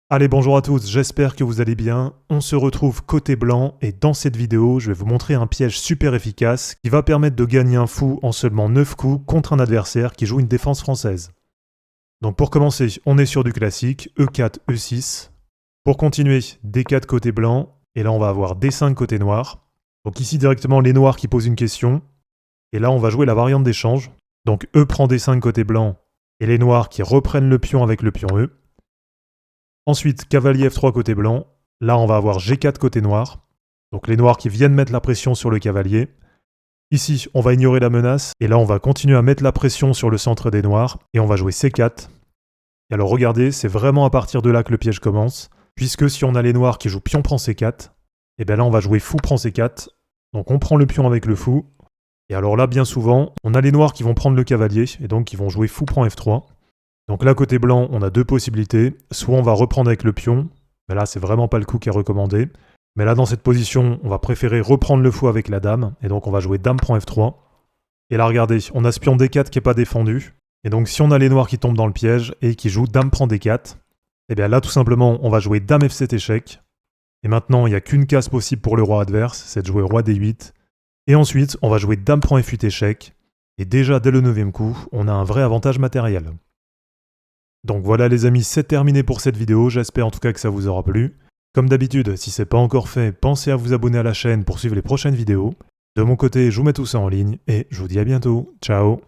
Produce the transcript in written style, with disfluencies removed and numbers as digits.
Allez, bonjour à tous, j'espère que vous allez bien. On se retrouve côté blanc et dans cette vidéo, je vais vous montrer un piège super efficace qui va permettre de gagner un fou en seulement 9 coups contre un adversaire qui joue une défense française. Donc pour commencer, on est sur du classique, E4, E6. Pour continuer, D4 côté blanc, et là on va avoir D5 côté noir. Donc ici directement les noirs qui posent une question, et là on va jouer la variante d'échange. Donc E prend D5 côté blanc, et les noirs qui reprennent le pion avec le pion E. Ensuite, cavalier F3 côté blanc. Là, on va avoir G4 côté noir. Donc les noirs qui viennent mettre la pression sur le cavalier. Ici, on va ignorer la menace. Et là, on va continuer à mettre la pression sur le centre des noirs. Et on va jouer C4. Et alors regardez, c'est vraiment à partir de là que le piège commence. Puisque si on a les noirs qui jouent pion prend C4, et bien là, on va jouer fou prend C4. Donc on prend le pion avec le fou. Et alors là, bien souvent, on a les noirs qui vont prendre le cavalier. Et donc qui vont jouer fou prend F3. Donc là, côté blanc, on a deux possibilités. Soit on va reprendre avec le pion, mais là, c'est vraiment pas le coup qui est recommandé. Mais là, dans cette position, on va préférer reprendre le fou avec la dame, et donc on va jouer dame prend F3. Et là, regardez, on a ce pion D4 qui n'est pas défendu. Et donc si on a les noirs qui tombent dans le piège et qui jouent dame prend D4, et bien là, tout simplement, on va jouer dame F7 échec. Et maintenant, il n'y a qu'une case possible pour le roi adverse, c'est de jouer roi D8. Et ensuite, on va jouer dame prend F8 échec. Et déjà, dès le 9e coup, on a un vrai avantage matériel. Donc voilà les amis, c'est terminé pour cette vidéo, j'espère en tout cas que ça vous aura plu. Comme d'habitude, si c'est pas encore fait, pensez à vous abonner à la chaîne pour suivre les prochaines vidéos. De mon côté, je vous mets tout ça en ligne et je vous dis à bientôt. Ciao!